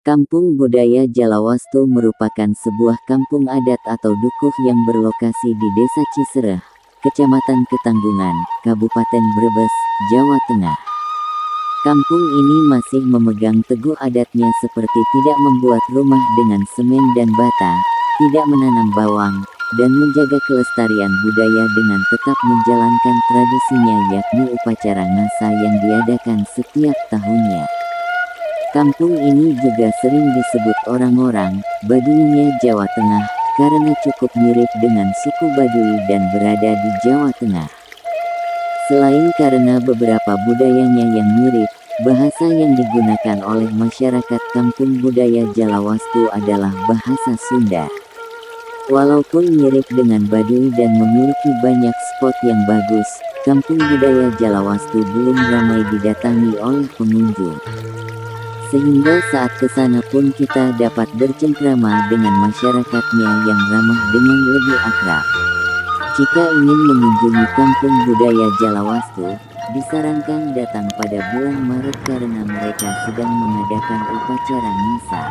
Kampung Budaya Jalawastu merupakan sebuah kampung adat atau dukuh yang berlokasi di Desa Cisereh, Kecamatan Ketanggungan, Kabupaten Brebes, Jawa Tengah. Kampung ini masih memegang teguh adatnya seperti tidak membuat rumah dengan semen dan bata, tidak menanam bawang, dan menjaga kelestarian budaya dengan tetap menjalankan tradisinya yakni upacara ngasa yang diadakan setiap tahunnya. Kampung ini juga sering disebut orang-orang Baduinya Jawa Tengah karena cukup mirip dengan suku Baduy dan berada di Jawa Tengah. Selain karena beberapa budayanya yang mirip, bahasa yang digunakan oleh masyarakat Kampung Budaya Jalawastu adalah bahasa Sunda. Walaupun mirip dengan Baduy dan memiliki banyak spot yang bagus, Kampung Budaya Jalawastu belum ramai didatangi oleh pengunjung. Sehingga saat kesana pun kita dapat bercengkrama dengan masyarakatnya yang ramah dengan lebih akrab. Jika ingin mengunjungi Kampung Budaya Jalawastu, disarankan datang pada bulan Maret karena mereka sedang mengadakan upacara misa.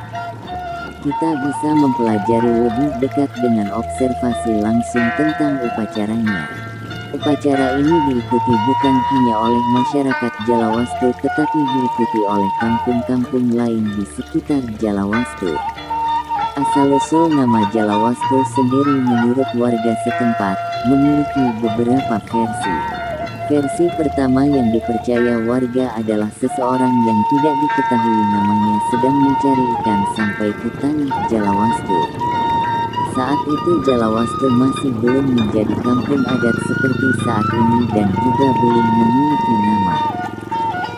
Kita bisa mempelajari lebih dekat dengan observasi langsung tentang upacaranya. Upacara ini diikuti bukan hanya oleh masyarakat Jalawastu tetapi diikuti oleh kampung-kampung lain di sekitar Jalawastu. Asal-usul nama Jalawastu sendiri menurut warga setempat, memiliki beberapa versi. Versi pertama yang dipercaya warga adalah seseorang yang tidak diketahui namanya sedang mencari ikan sampai ke tanah Jalawastu. Saat itu Jalawastu masih belum menjadi kampung adat seperti saat ini dan juga belum memiliki nama.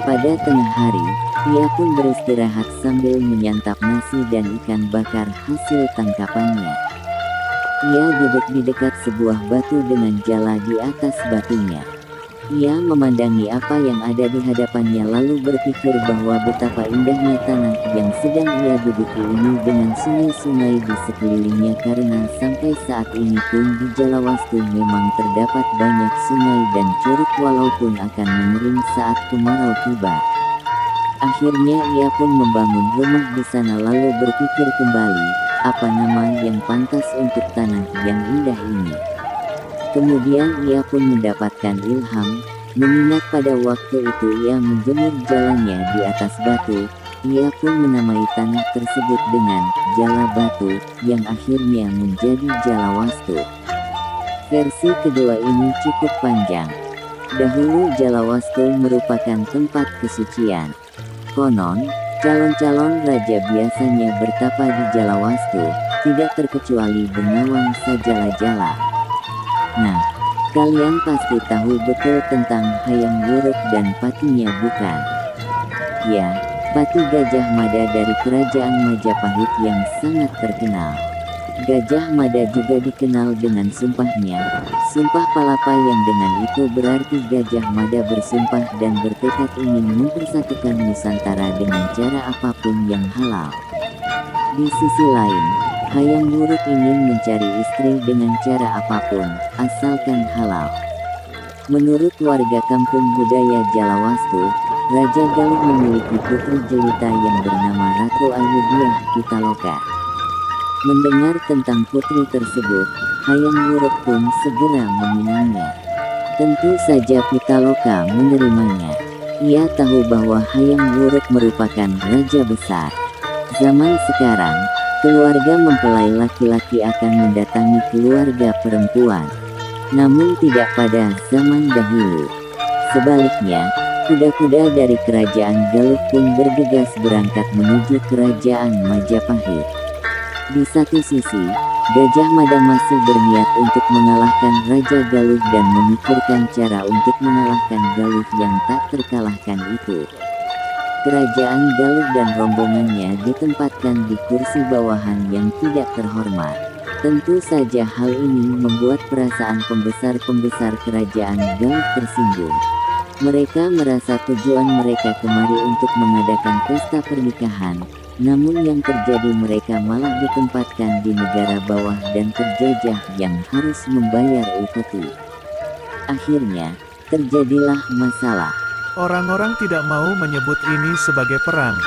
Pada tengah hari, ia pun beristirahat sambil menyantap nasi dan ikan bakar hasil tangkapannya. Ia duduk di dekat sebuah batu dengan jala di atas batunya. Ia memandangi apa yang ada di hadapannya lalu berpikir bahwa betapa indahnya tanah yang sedang ia duduki ini dengan sungai-sungai di sekelilingnya karena sampai saat ini pun di Jalawastu memang terdapat banyak sungai dan curug walaupun akan mengering saat kemarau tiba. Akhirnya ia pun membangun rumah di sana lalu berpikir kembali, apa nama yang pantas untuk tanah yang indah ini. Kemudian ia pun mendapatkan ilham, mengingat pada waktu itu ia menjemur jalannya di atas batu, ia pun menamai tanah tersebut dengan Jala Batu, yang akhirnya menjadi Jalawastu. Versi kedua ini cukup panjang. Dahulu Jalawastu merupakan tempat kesucian. Konon, calon-calon raja biasanya bertapa di Jalawastu, tidak terkecuali Benawang Sajala-Jala. Nah, kalian pasti tahu betul tentang Hayam Wuruk dan patinya bukan? Ya, pati Gajah Mada dari Kerajaan Majapahit yang sangat terkenal. Gajah Mada juga dikenal dengan sumpahnya, Sumpah Palapa yang dengan itu berarti Gajah Mada bersumpah dan bertekad ingin mempersatukan Nusantara dengan cara apapun yang halal. Di sisi lain, Hayam Wuruk ingin mencari istri dengan cara apapun, asalkan halal. Menurut warga Kampung Budaya Jalawastu, Raja Galuh memiliki putri jelita yang bernama Ratu Ayubiah Pitaloka. Mendengar tentang putri tersebut, Hayam Wuruk pun segera meminangnya. Tentu saja Pitaloka menerimanya. Ia tahu bahwa Hayam Wuruk merupakan raja besar. Zaman sekarang, keluarga mempelai laki-laki akan mendatangi keluarga perempuan. Namun tidak pada zaman dahulu. Sebaliknya, kuda-kuda dari kerajaan Galuh pun bergegas berangkat menuju kerajaan Majapahit. Di satu sisi, Gajah Mada masih berniat untuk mengalahkan Raja Galuh dan memikirkan cara untuk mengalahkan Galuh yang tak terkalahkan itu. Kerajaan Galuh dan rombongannya ditempatkan di kursi bawahan yang tidak terhormat. Tentu saja hal ini membuat perasaan pembesar-pembesar kerajaan Galuh tersinggung. Mereka merasa tujuan mereka kemari untuk mengadakan pesta pernikahan, namun yang terjadi mereka malah ditempatkan di negara bawah dan terjajah yang harus membayar upeti. Akhirnya, terjadilah masalah. Orang-orang tidak mau menyebut ini sebagai perang.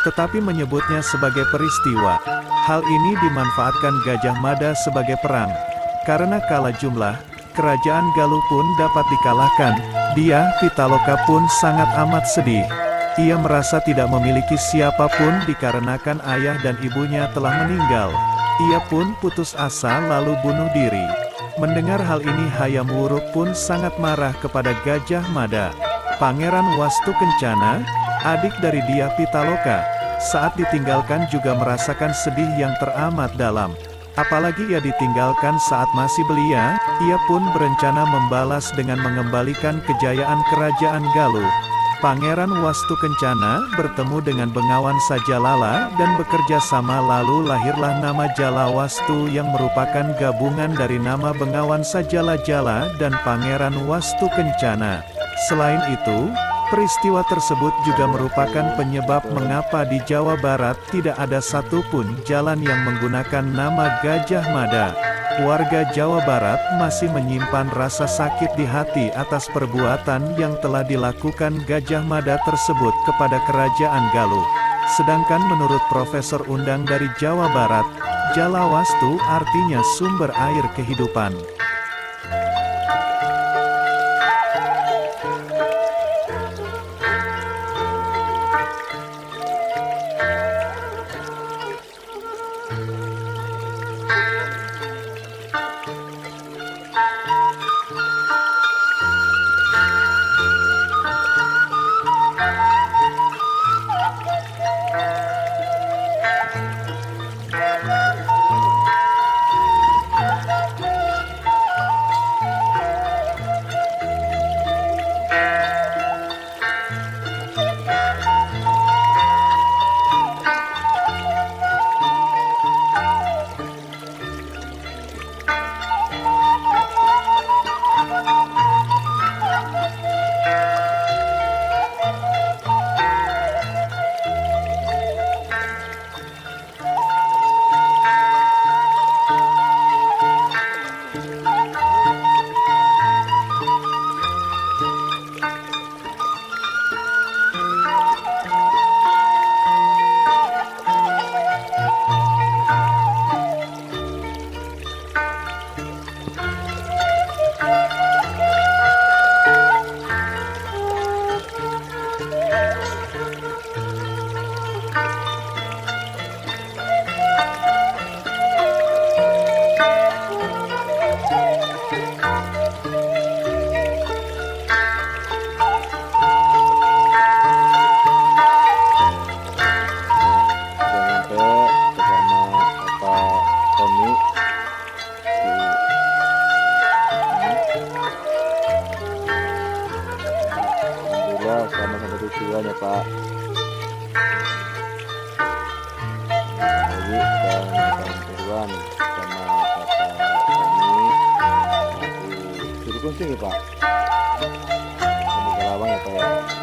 tetapi menyebutnya sebagai peristiwa. Hal ini dimanfaatkan Gajah Mada sebagai perang. Karena kalah jumlah, kerajaan Galuh pun dapat dikalahkan. Dia, Pitaloka pun sangat amat sedih. Ia merasa tidak memiliki siapapun dikarenakan ayah dan ibunya telah meninggal. Ia pun putus asa lalu bunuh diri. Mendengar hal ini Hayam Wuruk pun sangat marah kepada Gajah Mada. Pangeran Wastu Kencana, adik dari dia Pitaloka, saat ditinggalkan juga merasakan sedih yang teramat dalam. Apalagi ia ditinggalkan saat masih belia, ia pun berencana membalas dengan mengembalikan kejayaan kerajaan Galuh. Pangeran Wastu Kencana bertemu dengan Bengawan Sajalala dan bekerja sama lalu lahirlah nama Jalawastu yang merupakan gabungan dari nama Bengawan Sajalajala dan Pangeran Wastu Kencana. Selain itu, peristiwa tersebut juga merupakan penyebab mengapa di Jawa Barat tidak ada satupun jalan yang menggunakan nama Gajah Mada. Warga Jawa Barat masih menyimpan rasa sakit di hati atas perbuatan yang telah dilakukan Gajah Mada tersebut kepada kerajaan Galuh. Sedangkan menurut Profesor Undang dari Jawa Barat, Jalawastu artinya sumber air kehidupan. Alhamdulillah selamat sampai tujuan ya Pak. Lagi dan Irwan sama Bapak kami aku juru kuncing ya Pak. Kamu Kalawang ya Pak ya.